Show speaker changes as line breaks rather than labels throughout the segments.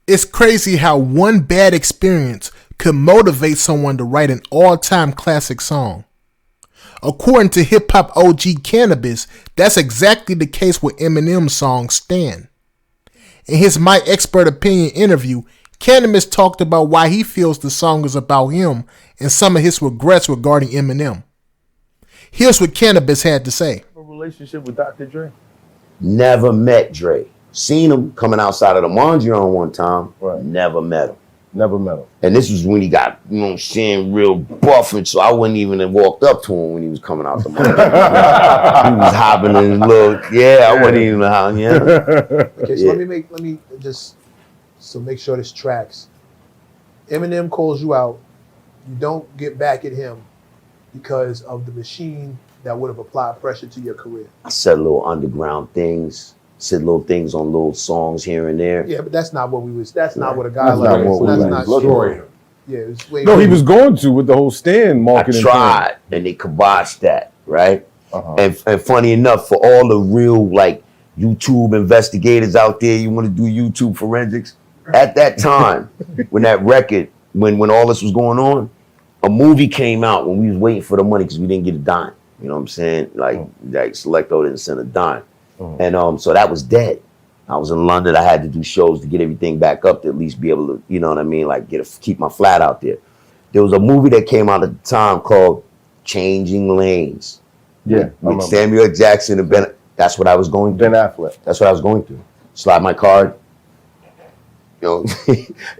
It's crazy how one bad experience could motivate someone to write an all-time classic song. According to hip-hop OG Canibus, that's exactly the case with Eminem's song Stan. In his My Expert Opinion interview, Canibus talked about why he feels the song is about him and some of his regrets regarding Eminem. Here's what Canibus had to say.
A relationship with Dr. Dre?
Never met Dre. Seen him coming outside of the Mondrian one time. Right. Never met him.
Never met him.
And this was when he got, you know what I'm saying, real buff, and so I wouldn't even have walked up to him when he was coming out the Mondrian. He was hopping and look, I wouldn't even know.
Okay, so let me just make sure this tracks. Eminem calls you out. You don't get back at him because of the machine that would have applied pressure to your career.
I said little underground things, said little things on little songs here and there.
Yeah, but that's not what that's not what a guy
like that.
That's not
true.
Yeah, it was way
no, he was going to with the whole Stan marketing.
I tried, and they kiboshed that, right? And funny enough, for all the real like YouTube investigators out there, you want to do YouTube forensics, at that time, when that record, when all this was going on, a movie came out when we was waiting for the money because we didn't get a dime. You know what I'm saying? Like Selecto didn't send a dime. And so that was dead. I was in London. I had to do shows to get everything back up to at least be able to, you know what I mean? Like keep my flat out there. There was a movie that came out at the time called Changing Lanes.
Yeah.
With Samuel L. Jackson and Ben. That's what I was going through.
Ben Affleck.
That's what I was going through. Slide my card. Yo,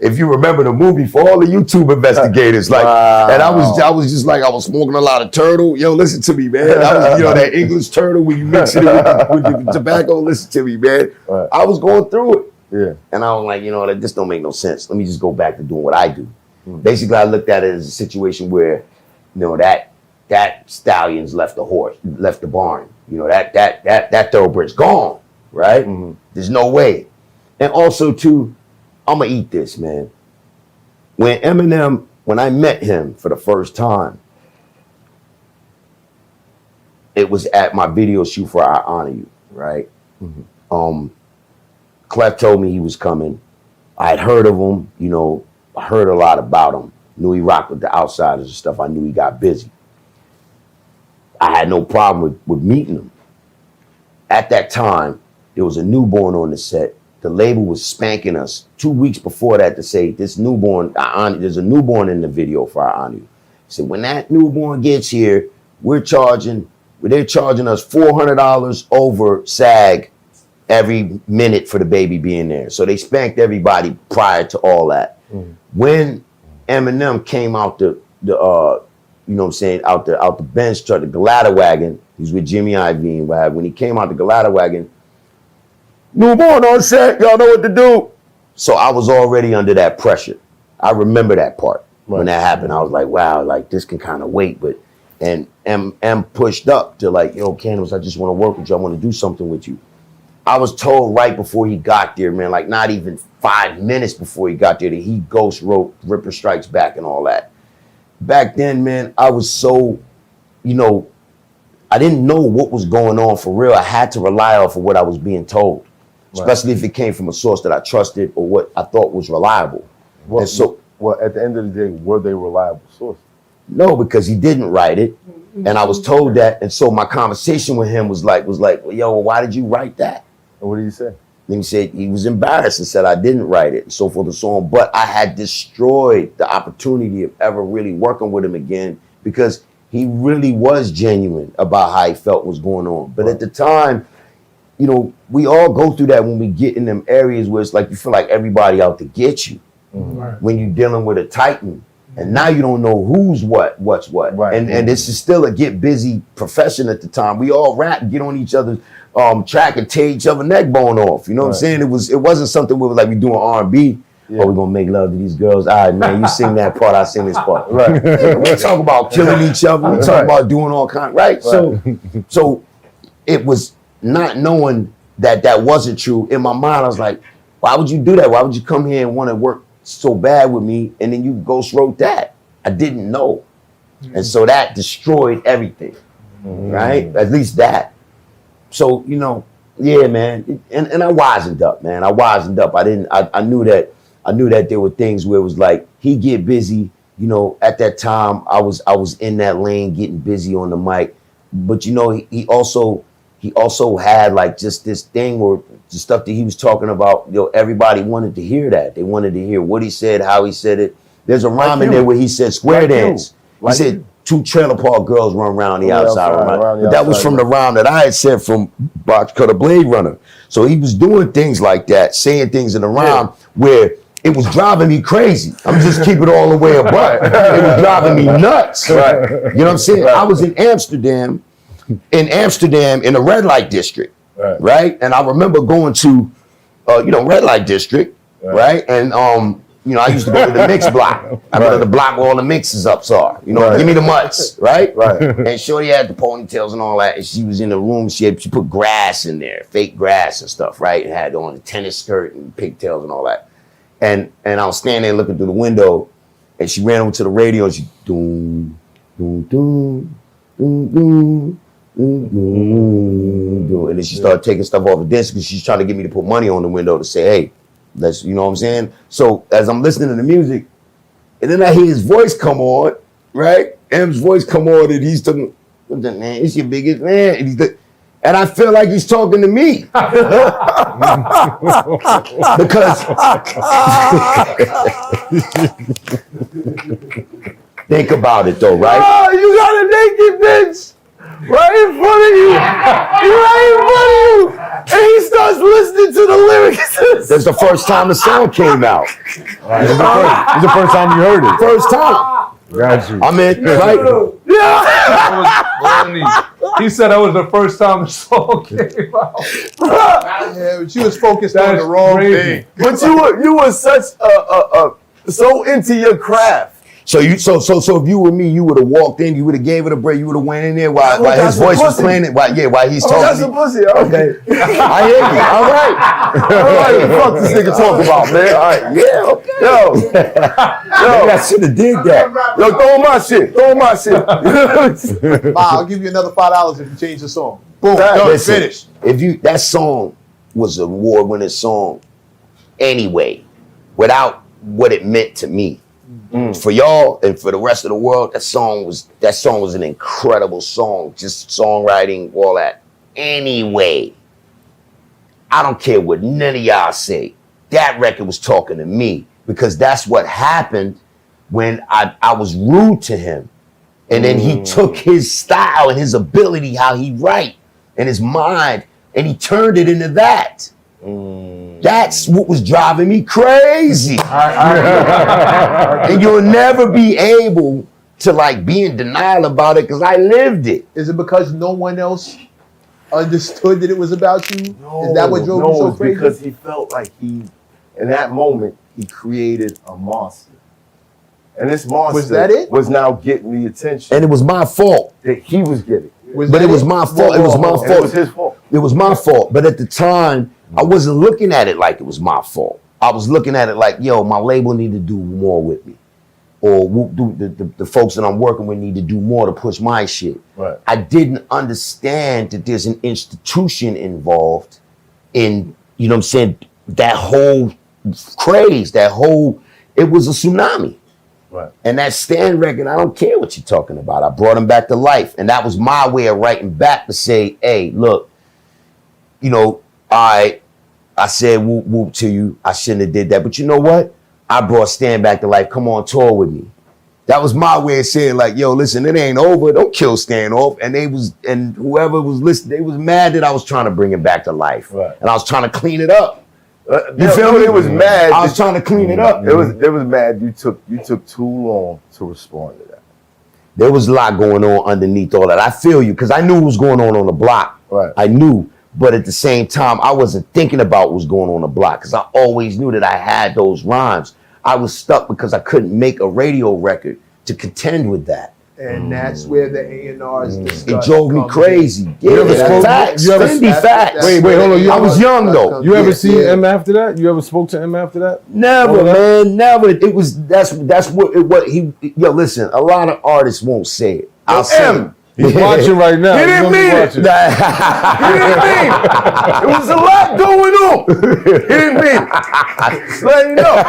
if you remember the movie, for all the YouTube investigators, like, and I was just like, I was smoking a lot of turtle. Yo, listen to me, man. I was, that English turtle when you mix it with the tobacco. Listen to me, man. I was going through it.
Yeah.
And I was like, that just don't make no sense. Let me just go back to doing what I do. Basically, I looked at it as a situation where, that stallions left the barn. That thoroughbred's gone, right? There's no way. And also, too, I'm gonna eat this, man. When I met him for the first time, it was at my video shoot for I Honor You, right? Clef told me he was coming. I had heard of him, I heard a lot about him. Knew he rocked with the Outsiders and stuff. I knew he got busy. I had no problem with meeting him. At that time, there was a newborn on the set. The label was spanking us 2 weeks before that to say, this newborn, there's a newborn in the video for I Honor You. So when that newborn gets here, they're charging us $400 over SAG every minute for the baby being there. So they spanked everybody prior to all that. When Eminem came out out the bench truck, the Galata wagon, he was with Jimmy Iovine, when he came out the Galata wagon, newborn on set, y'all know what to do. So I was already under that pressure. I remember that part when that happened. I was like, wow, like this can kind of wait. And M pushed up to like, yo, Canibus, I just want to work with you. I want to do something with you. I was told right before he got there, man, like not even 5 minutes before he got there, that he ghost wrote Ripper Strikes Back and all that. Back then, man, I was so, I didn't know what was going on for real. I had to rely off of what I was being told. Especially if it came from a source that I trusted or what I thought was reliable.
Well, at the end of the day, were they reliable sources?
No, because he didn't write it. And I was told that. And so my conversation with him was like, well, yo, why did you write that?
And what did he say?
Then he said he was embarrassed and said I didn't write it and so forth and so on. But I had destroyed the opportunity of ever really working with him again because he really was genuine about how he felt was going on. But at the time, we all go through that when we get in them areas where it's like you feel like everybody out to get you when you're dealing with a titan. And now you don't know who's what's what. Right. And this is still a get busy profession at the time. We all rap, get on each other's track and tear each other's neck bone off. You know what I'm saying? It wasn't something where like we doing R&B. Yeah. Oh, we're gonna make love to these girls. All right, man, you sing that part, I sing this part. Right. We talk about killing each other, we talk about doing all kinds, right? So it was not knowing that wasn't true. In my mind, I was like, why would you do that? Why would you come here and want to work so bad with me? And then you ghost wrote that. I didn't know. And so that destroyed everything, right? At least that. So, yeah, man. And I wisened up, man. I wisened up. I knew that I knew that there were things where it was like he'd get busy. You know, at that time I was in that lane getting busy on the mic, but you know he also had like just this thing where the stuff that he was talking about. You know, everybody wanted to hear that. They wanted to hear what he said, how he said it. There's a rhyme in there where he said square dance. He said 2 trailer park girls run around the outside. But that was from the rhyme that I had said from Box Cutter Blade Runner. So he was doing things like that, saying things in the rhyme where it was driving me crazy. I'm just keeping it all the way above. It was driving me nuts. Right. You know what I'm saying? I was in Amsterdam in the red light district. Right. And I remember going to, red light district. Right. And, I used to go to the mix block. I go to the block where all the mixes ups are. You know, give me the mutts, right? And Shorty had the ponytails and all that. And she was in the room. She put grass in there, fake grass and stuff, right? And had on a tennis skirt and pigtails and all that. And I was standing there looking through the window, and she ran over to the radio and she doom, doom, doom, doom, doom, doom, doom, doom. And then she started taking stuff off the desk because she's trying to get me to put money on the window to say, hey, let's, you know what I'm saying? So as I'm listening to the music, and then I hear his voice come on, right? M's voice come on, and he's talking, what's that, man? It's your biggest man. And I feel like he's talking to me. Because think about it though, right?
Oh, you got a naked bitch right in front of you. Right in front of you. And he starts listening to the lyrics.
That's the first time the song came out.
Right. It's the first time you heard it.
First time.
Got you.
I mean, right?
Yeah.
He said that was the first time the song came out.
Yeah, but you was focused on the wrong thing.
But you were such so into your craft.
So if you were me, you would have walked in, you would have gave it a break, you would have went in there while his voice was playing it, while he's talking.
That's some pussy. Okay.
I hear you. All right.
Fuck this nigga talk about, man. All right. Yeah. Okay. Yo.
I should have did that.
Yo, throw my shit.
I'll give you another $5 if you change the song. Boom. Done. Finished.
That song was an award-winning song anyway, without what it meant to me. For y'all and for the rest of the world, that song was an incredible song. Just songwriting, all that. Anyway, I don't care what none of y'all say. That record was talking to me because that's what happened when I was rude to him. And then he took his style and his ability, how he write, and his mind, and he turned it into that. That's what was driving me crazy. And you'll never be able to like be in denial about it because I lived it.
Is it because no one else understood that it was about you? Is that what drove you so crazy?
Because he felt like in that moment, he created a monster. And this monster was now getting the attention.
And it was my fault.
That he was getting.
It was my fault. It was my fault.
It was his fault.
It was my fault. But at the time, I wasn't looking at it like it was my fault. I was looking at it like, yo, my label need to do more with me. Or the folks that I'm working with need to do more to push my shit.
Right.
I didn't understand that there's an institution involved in, you know what I'm saying, that whole craze, it was a tsunami.
Right.
And that Stan record, I don't care what you're talking about. I brought him back to life. And that was my way of writing back to say, hey, look, you know, I said whoop whoop to you. I shouldn't have did that. But you know what? I brought Stan back to life. Come on tour with me. That was my way of saying like, yo, listen, it ain't over. Don't kill Stan off. And whoever was listening, they was mad that I was trying to bring him back to life.
Right.
And I was trying to clean it up.
You feel me? It was mad.
I was trying to clean it up.
It was mad. You took too long to respond to that.
There was a lot going on underneath all that. I feel you, because I knew what was going on the block.
Right.
I knew. But at the same time, I wasn't thinking about what was going on the block because I always knew that I had those rhymes. I was stuck because I couldn't make a radio record to contend with that.
And that's where the A&R's
It drove me crazy.
You ever spoke?
Facts.
You ever
facts.
Wait, hold on.
I was young though.
You ever see M after that? You ever spoke to M after that?
Never, man. Never. It was that's what he. Yo, listen. A lot of artists won't say it. I'll say it.
He's watching right now.
He didn't mean it. He didn't mean it. It was a lot going on. He didn't mean it. Just letting you know.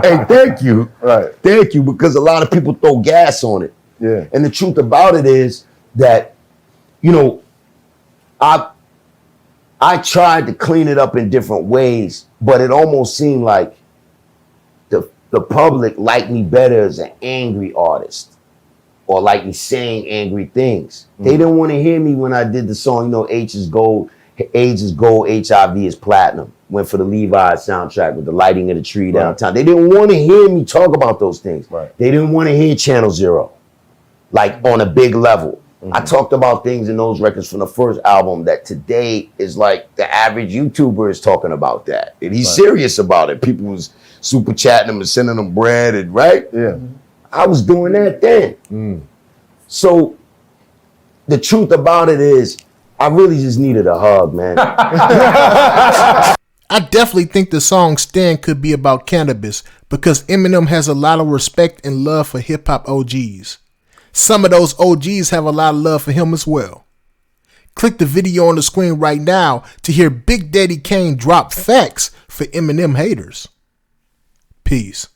Hey, thank you.
Right.
Thank you, because a lot of people throw gas on it.
Yeah.
And the truth about it is that, you know, I tried to clean it up in different ways, but it almost seemed like the public liked me better as an angry artist, or like me saying angry things. They didn't want to hear me when I did the song, you know, H is gold, AIDS is gold, HIV is platinum. Went for the Levi soundtrack with the lighting of the tree downtown. They didn't want to hear me talk about those things.
Right.
They didn't want to hear Channel Zero, like on a big level. I talked about things in those records from the first album that today is like the average YouTuber is talking about that. And he's serious about it. People was super chatting him and sending him bread and
Yeah.
I was doing that then. So the truth about it is I really just needed a hug, man.
I definitely think the song Stand could be about cannabis because Eminem has a lot of respect and love for hip hop OGs. Some of those OGs have a lot of love for him as well. Click the video on the screen right now to hear Big Daddy Kane drop facts for Eminem haters. Peace.